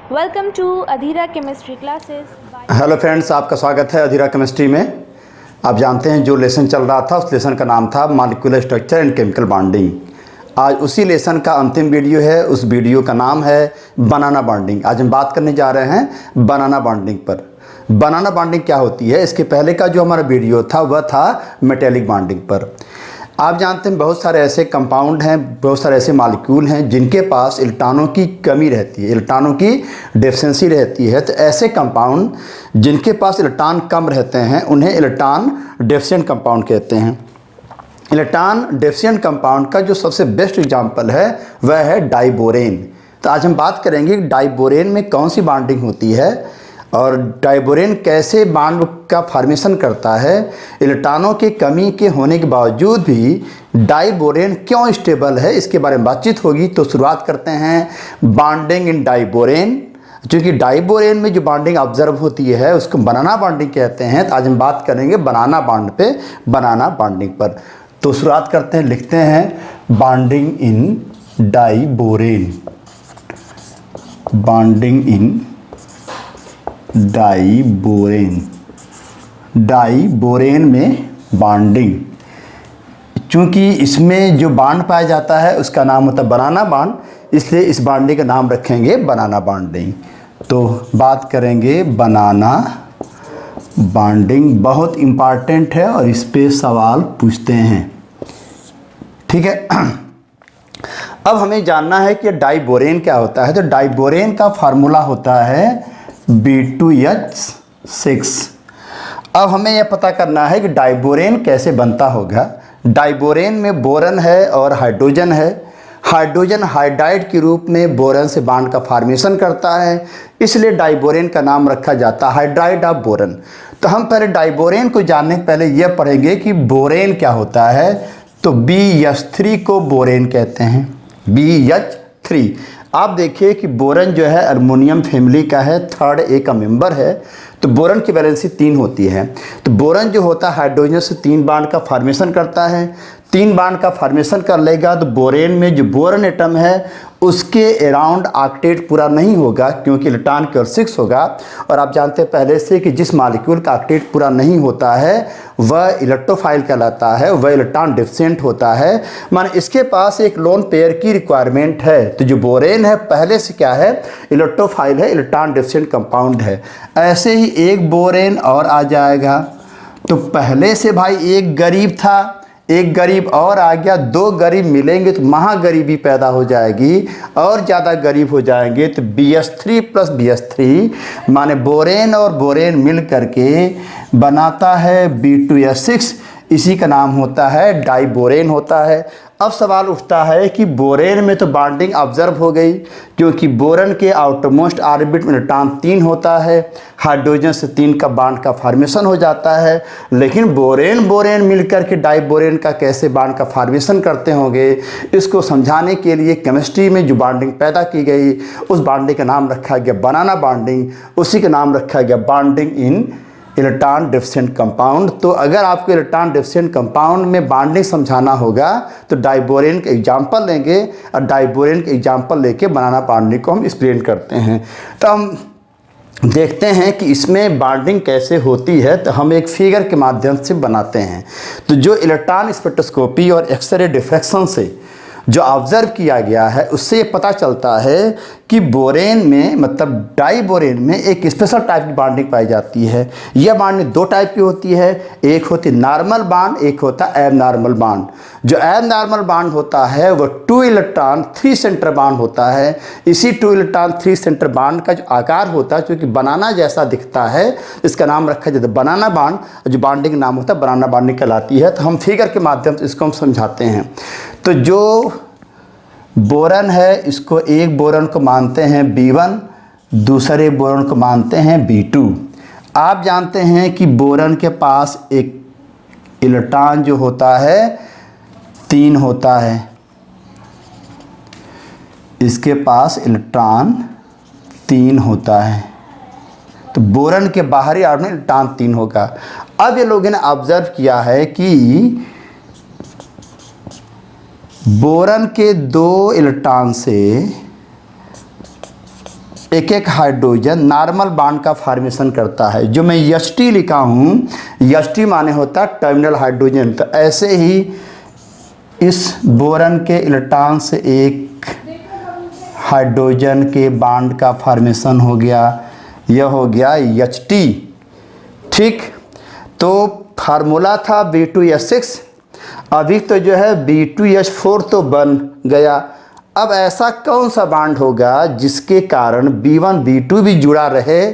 Welcome to Adhira chemistry classes. Hello friends, आपका स्वागत है अधीरा केमिस्ट्री में। आप जानते हैं जो लेसन चल रहा था उस लेसन का नाम था molecular structure and chemical bonding. आज उसी लेसन का अंतिम वीडियो है। उस वीडियो का नाम है बनाना बॉन्डिंग। आज हम बात करने जा रहे हैं बनाना बॉन्डिंग पर। बनाना बॉन्डिंग क्या होती है, इसके पहले का जो हमारा वीडियो था वह था मेटेलिक बॉन्डिंग पर। आप जानते हैं बहुत सारे ऐसे कंपाउंड हैं, बहुत सारे ऐसे मॉलिक्यूल हैं जिनके पास इलेक्ट्रॉनों की कमी रहती है, इलेक्ट्रॉनों की डेफिशिएंसी रहती है। तो ऐसे कंपाउंड जिनके पास इलेक्ट्रॉन कम रहते हैं उन्हें इलेक्ट्रॉन डेफिशिएंट कंपाउंड कहते हैं। इलेक्ट्रॉन डेफिशिएंट कंपाउंड का जो सबसे बेस्ट एग्जाम्पल है वह है डाइबोरेन। तो आज हम बात करेंगे डाइबोरेन में कौन सी बॉन्डिंग होती है और डाइबोरेन कैसे बॉन्ड का फॉर्मेशन करता है। इलेक्ट्रॉनों की कमी के होने के बावजूद भी डाइबोरेन क्यों स्टेबल है, इसके बारे में बातचीत होगी। तो शुरुआत करते हैं बॉन्डिंग इन डाइबोरेन। क्योंकि डाइबोरेन में जो बॉन्डिंग ऑब्जर्व होती है उसको बनाना बॉन्डिंग कहते हैं। तो आज हम बात करेंगे बनाना बॉन्ड पे, बनाना बॉन्डिंग पर। तो शुरुआत करते हैं, लिखते हैं bonding in diborane. Bonding in diborane. Diborane में बॉन्डिंग, चूँकि इसमें जो बॉन्ड पाया जाता है उसका नाम होता है बनाना बॉन्ड, इसलिए इस बॉन्डिंग का नाम रखेंगे बनाना बॉन्डिंग। तो बात करेंगे बनाना बॉन्डिंग, बहुत इम्पॉर्टेंट है और इस पे सवाल पूछते हैं, ठीक है। अब हमें जानना है कि डाइबोरेन क्या होता है। तो डाइबोरेन का फार्मूला होता है B2H6। अब हमें यह पता करना है कि डाइबोरेन कैसे बनता होगा। डाइबोरेन में बोरन है और हाइड्रोजन है। हाइड्रोजन हाइड्राइड के रूप में बोरन से बॉन्ड का फॉर्मेशन करता है, इसलिए डाइबोरेन का नाम रखा जाता है हाइड्राइड ऑफ बोरन। तो हम पहले डाइबोरेन को जानने से पहले यह पढ़ेंगे कि बोरेन क्या होता है। तो BH3 को बोरेन कहते हैं, BH3। आप देखिए कि बोरन जो है अल्युमिनियम फैमिली का है, थर्ड ए का मेंबर है। तो बोरन की वैलेंसी 3 होती है। तो बोरन जो होता है हाइड्रोजन से 3 बॉन्ड का फॉर्मेशन करता है। 3 बॉन्ड का फॉर्मेशन कर लेगा तो बोरेन में जो बोरन एटम है उसके अराउंड ऑक्टेट पूरा नहीं होगा, क्योंकि इलेक्ट्रॉन केवल 6 होगा। और आप जानते हैं पहले से कि जिस मॉलिक्यूल का ऑक्टेट पूरा नहीं होता है वह इलेक्ट्रोफाइल कहलाता है, वह इलेक्ट्रॉन डेफिशिएंट होता है, माने इसके पास एक लोन पेयर की रिक्वायरमेंट है। तो जो बोरेन है पहले से क्या है, इलेक्ट्रोफाइल है, इलेक्ट्रॉन डेफिशिएंट कंपाउंड है। ऐसे ही एक बोरेन और आ जाएगा। तो पहले से भाई एक गरीब था, एक गरीब और आ गया, 2 गरीब मिलेंगे तो महागरीबी पैदा हो जाएगी और ज़्यादा गरीब हो जाएंगे। तो BH3 प्लस BH3 माने बोरेन और बोरेन मिल करके बनाता है B2H6। इसी का नाम होता है डाइबोरेन होता है। अब सवाल उठता है कि बोरेन में तो बॉन्डिंग ऑब्जर्व हो गई, क्योंकि बोरन के आउटरमोस्ट ऑर्बिट में इलेक्ट्रॉन 3 होता है, हाइड्रोजन से 3 का बॉन्ड का फॉर्मेशन हो जाता है। लेकिन बोरेन बोरेन मिलकर के डाइबोरेन का कैसे बॉन्ड का फॉर्मेशन करते होंगे, इसको समझाने के लिए केमिस्ट्री में जो बॉन्डिंग पैदा की गई उस बॉन्डिंग का नाम रखा गया बनाना बॉन्डिंग। उसी का नाम रखा गया bonding in electron deficient compound. तो अगर आपको इलेक्ट्रॉन डेफिशिएंट कंपाउंड में बॉन्डिंग समझाना होगा तो डाइबोरेन के एग्जाम्पल लेंगे और डाइबोरेन के एग्जाम्पल लेके बनाना बॉन्डिंग को हम एक्सप्लेन करते हैं। तो हम देखते हैं कि इसमें बॉन्डिंग कैसे होती है। तो हम एक फिगर के माध्यम से बनाते हैं। तो जो इलेक्ट्रॉन स्पेक्ट्रोस्कोपी और एक्सरे डिफ्रैक्शन से जो ऑब्जर्व किया गया है उससे ये पता चलता है कि बोरेन में मतलब डाइबोरेन में एक स्पेशल टाइप की बॉन्डिंग पाई जाती है। यह बॉन्डिंग 2 टाइप की होती है, एक होती नॉर्मल बॉन्ड, एक होता एबनॉर्मल बॉन्ड। जो एबनॉर्मल बॉन्ड होता है वो 2 इलेक्ट्रॉन 3 सेंटर बॉन्ड होता है। इसी 2 इलेक्ट्रॉन 3 सेंटर बॉन्ड का जो आकार होता है क्योंकि बनाना जैसा दिखता है, इसका नाम रखा जाता है बनाना बॉन्ड। जो बॉन्डिंग नाम होता है बनाना बॉन्डिंग कहलाती है। तो हम फिगर के माध्यम से इसको हम समझाते हैं। तो जो बोरन है इसको एक बोरन को मानते हैं B1, दूसरे बोरन को मानते हैं B2। आप जानते हैं कि बोरन के पास एक इलेक्ट्रॉन जो होता है 3 होता है, इसके पास इलेक्ट्रॉन 3 होता है। तो बोरन के बाहरी ऑर्बिट में इलेक्ट्रॉन 3 होगा। अब ये लोगों ने ऑब्जर्व किया है कि बोरन के 2 इलेक्ट्रॉन से एक एक हाइड्रोजन नॉर्मल बॉन्ड का फॉर्मेशन करता है। जो मैं Ht लिखा हूँ, Ht माने होता है टर्मिनल हाइड्रोजन। तो ऐसे ही इस बोरन के इलेक्ट्रॉन से एक हाइड्रोजन के बॉन्ड का फॉर्मेशन हो गया, यह हो गया Ht। ठीक, तो फार्मूला था B2H6, अभी तो जो है B2H4 तो बन गया। अब ऐसा कौन सा बॉन्ड होगा जिसके कारण B1 B2 भी जुड़ा रहे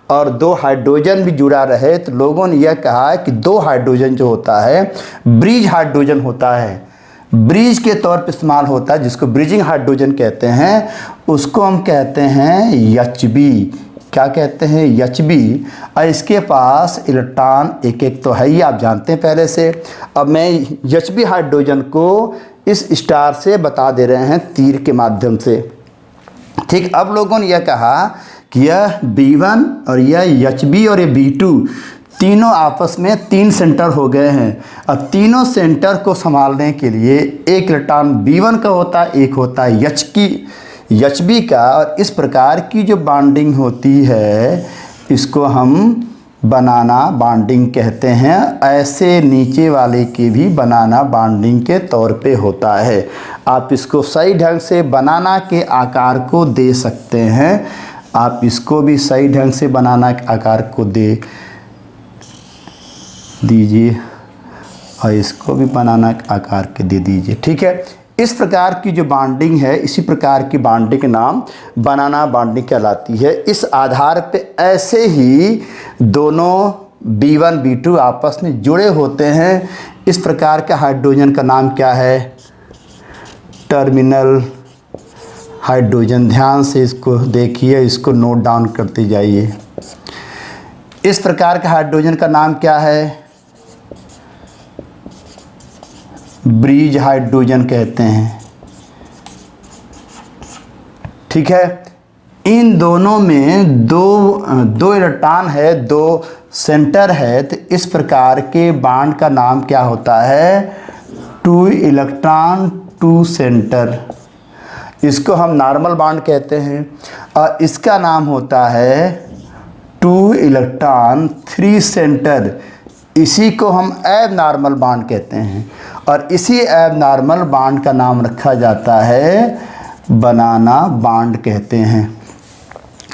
और दो हाइड्रोजन भी जुड़ा रहे? तो लोगों ने यह कहा कि दो हाइड्रोजन जो होता है ब्रिज हाइड्रोजन होता है, ब्रिज के तौर पर इस्तेमाल होता है, जिसको ब्रिजिंग हाइड्रोजन कहते हैं। उसको हम कहते हैं Hb। क्या कहते हैं? Hb। और इसके पास इलेक्ट्रॉन एक एक तो है ही, आप जानते हैं पहले से। अब मैं Hb हाइड्रोजन को इस स्टार से बता दे रहे हैं तीर के माध्यम से। ठीक, अब लोगों ने यह कहा कि यह B1 और यह Hb और ये B2 तीनों आपस में 3 सेंटर हो गए हैं। अब तीनों सेंटर को संभालने के लिए एक इलेक्ट्रॉन B1 का होता है, एक होता है Hb का। और इस प्रकार की जो बॉन्डिंग होती है इसको हम बनाना बॉन्डिंग कहते हैं। ऐसे नीचे वाले के भी बनाना बॉन्डिंग के तौर पे होता है। आप इसको सही ढंग से बनाना के आकार को दे सकते हैं, आप इसको भी सही ढंग से बनाना के आकार को दे दीजिए और इसको भी बनाना के आकार के दे दीजिए। ठीक है, इस प्रकार की जो बॉन्डिंग है, इसी प्रकार की बॉन्डिंग का नाम बनाना बॉन्डिंग कहलाती है। इस आधार पे ऐसे ही दोनों B1 B2 आपस में जुड़े होते हैं। इस प्रकार के हाइड्रोजन का नाम क्या है? Terminal hydrogen. ध्यान से इसको देखिए, इसको नोट डाउन करते जाइए। इस प्रकार के हाइड्रोजन का नाम क्या है? ब्रिज हाइड्रोजन कहते हैं। ठीक है, इन दोनों में दो इलेक्ट्रॉन है, दो सेंटर है। तो इस प्रकार के बॉन्ड का नाम क्या होता है? 2 इलेक्ट्रॉन 2 सेंटर। इसको हम नॉर्मल बॉन्ड कहते हैं। और इसका नाम होता है 2 इलेक्ट्रॉन 3 सेंटर। इसी को हम एबनॉर्मल बॉन्ड कहते हैं। और इसी एबनॉर्मल बॉन्ड का नाम रखा जाता है बनाना बॉन्ड कहते हैं।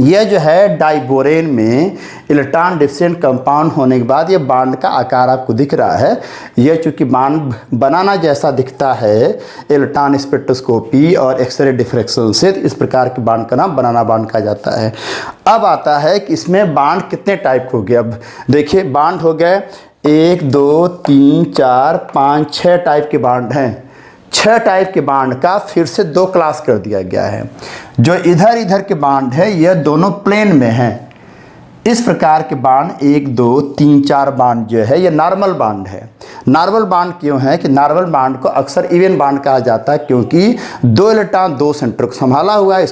यह जो है डाइबोरेन में इलेक्ट्रॉन डिफिशिएंट कंपाउंड होने के बाद ये बॉन्ड का आकार आपको दिख रहा है। यह चूँकि बॉन्ड बनाना जैसा दिखता है इलेक्ट्रॉन स्पेक्ट्रोस्कोपी और एक्सरे डिफ्रैक्शन से, इस प्रकार के बॉन्ड का नाम बनाना बॉन्ड कहा जाता है। अब आता है कि इसमें बॉन्ड कितने टाइप हो गए। अब देखिए, बॉन्ड हो गए 1 2 3 4 5 6 टाइप के बॉन्ड हैं। 6 टाइप के बॉन्ड का फिर से 2 क्लास कर दिया गया है। जो इधर इधर के बॉन्ड है यह दोनों प्लेन में हैं। इस प्रकार के बॉन्ड 1 2 3 4 बॉन्ड जो है यह नॉर्मल बॉन्ड है। नॉर्मल बॉन्ड क्यों है कि नॉर्मल बॉन्ड को अक्सर इवन बॉन्ड कहा जाता है, क्योंकि 2 इलेक्ट्रॉन 2 सेंटर को संभाला हुआ है।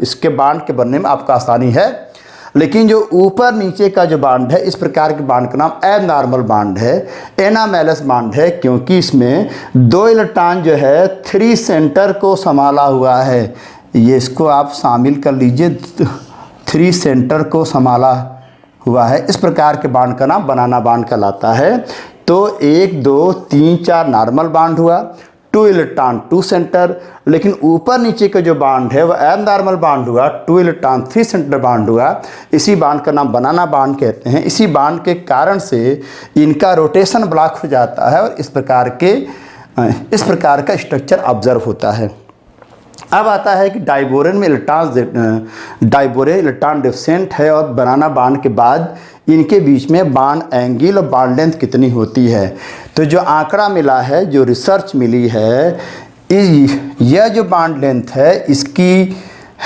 इसके बॉन्ड के बनने में आपको आसानी है। लेकिन जो ऊपर नीचे का जो बॉन्ड है, इस प्रकार के बॉन्ड का नाम एबनॉर्मल बॉन्ड है, एनामेलस बॉन्ड है, क्योंकि इसमें 2 इलेक्ट्रॉन जो है 3 सेंटर को संभाला हुआ है। ये इसको आप शामिल कर लीजिए, 3 सेंटर को संभाला हुआ है। इस प्रकार के बॉन्ड का नाम बनाना बॉन्ड कहलाता है। तो 1 2 3 4 नॉर्मल बॉन्ड हुआ, 2 इलेक्ट्रॉन 2 सेंटर। लेकिन ऊपर नीचे का जो बॉन्ड है वह एबनॉर्मल बॉन्ड हुआ, 2 इलेक्ट्रॉन 3 सेंटर बॉन्ड हुआ। इसी बॉन्ड का नाम बनाना बॉन्ड कहते हैं। इसी बॉन्ड के कारण से इनका रोटेशन ब्लॉक हो जाता है और इस प्रकार का स्ट्रक्चर ऑब्जर्व होता है। अब आता है कि डाइबोरेन में डाइबोरेन इलेक्ट्रॉन डिफिशिएंट है और बनाना बॉन्ड के बाद इनके बीच में बॉन्ड एंगल और बॉन्ड लेंथ कितनी होती है। तो जो आंकड़ा मिला है, जो रिसर्च मिली है, यह जो बॉन्ड लेंथ है इसकी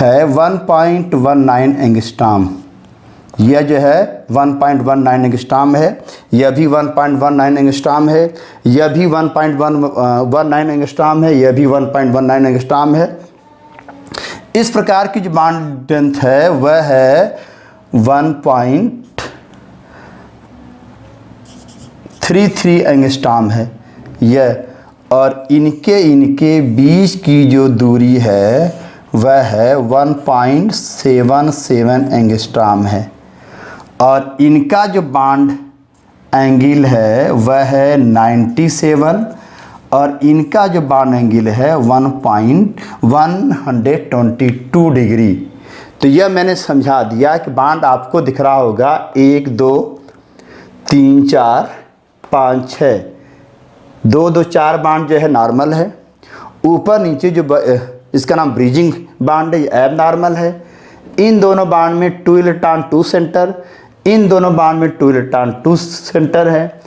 है 1.19 एंगस्ट्रॉम। यह जो है 1.19 एंगस्ट्रॉम है, यह भी 1.19 एंगस्ट्रॉम है, यह भी 1.19 एंगस्ट्रॉम है, यह भी 1.19 एंगस्ट्रॉम है। इस प्रकार की जो बॉन्ड लेंथ है वह है 1.33 एंगस्ट्रॉम है यह। और इनके बीच की जो दूरी है वह है 1.77 एंगस्ट्रॉम है और इनका जो बॉन्ड एंगल है वह है 97 और इनका जो बॉन्ड एंगल है 1.122 डिग्री। तो यह मैंने समझा दिया कि बॉन्ड आपको दिख रहा होगा 1 2 3 4 5 6, 2 2 4 बॉन्ड जो है नॉर्मल है, ऊपर नीचे जो इसका नाम ब्रीजिंग बॉन्ड है एब नॉर्मल है। इन दोनों बॉन्ड में 2 इलेक्ट्रॉन 2 सेंटर, इन दोनों बॉन्ड में 2 इलेक्ट्रॉन 2 सेंटर है।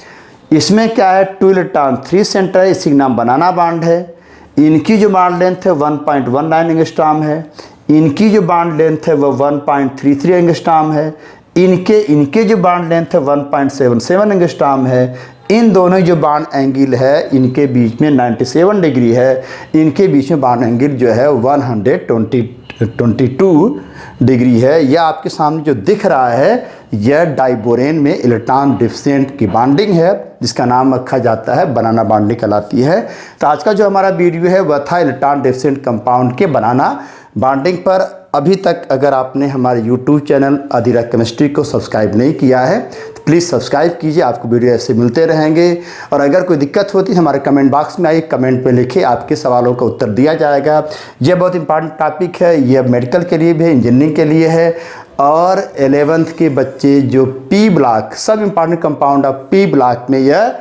इसमें क्या है 2 इलेक्ट्रॉन 3 सेंटर है, इसी का नाम बनाना बॉन्ड है। इनकी जो बॉन्ड लेंथ है 1.19 एंगस्ट्रॉम है, इनकी जो बॉन्ड लेंथ है वह 1.33 एंगस्ट्रॉम है, इनके जो बॉन्ड लेंथ है 1.77 एंगस्ट्रॉम है। इन दोनों जो बॉन्ड एंगल है इनके बीच में 97 डिग्री है, इनके बीच में बॉन्ड एंगल जो है 122 डिग्री है। यह आपके सामने जो दिख रहा है यह डाइबोरेन में इलेक्ट्रॉन डिफिशिएंट की बॉन्डिंग है, जिसका नाम रखा जाता है बनाना बॉन्डिंग कहलाती है। तो आज का जो हमारा वीडियो है वह था इलेक्ट्रॉन डिफिशिएंट कंपाउंड के बनाना बॉन्डिंग पर। अभी तक अगर आपने हमारे YouTube चैनल अधीरा केमिस्ट्री को सब्सक्राइब नहीं किया है तो प्लीज़ सब्सक्राइब कीजिए, आपको वीडियो ऐसे मिलते रहेंगे। और अगर कोई दिक्कत होती है हमारे कमेंट बॉक्स में आइए, कमेंट पे लिखिए, आपके सवालों का उत्तर दिया जाएगा। यह बहुत इंपॉर्टेंट टॉपिक है, यह मेडिकल के लिए भी है, इंजीनियरिंग के लिए है। और 11th के बच्चे जो पी ब्लॉक सब important compound of P block में यह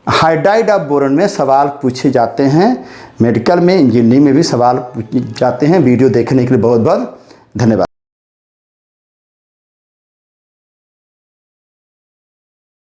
हाइड्राइड ऑफ बोरॉन में सवाल पूछे जाते हैं। मेडिकल में इंजीनियरिंग में भी सवाल पूछे जाते हैं। वीडियो देखने के लिए बहुत बहुत धन्यवाद।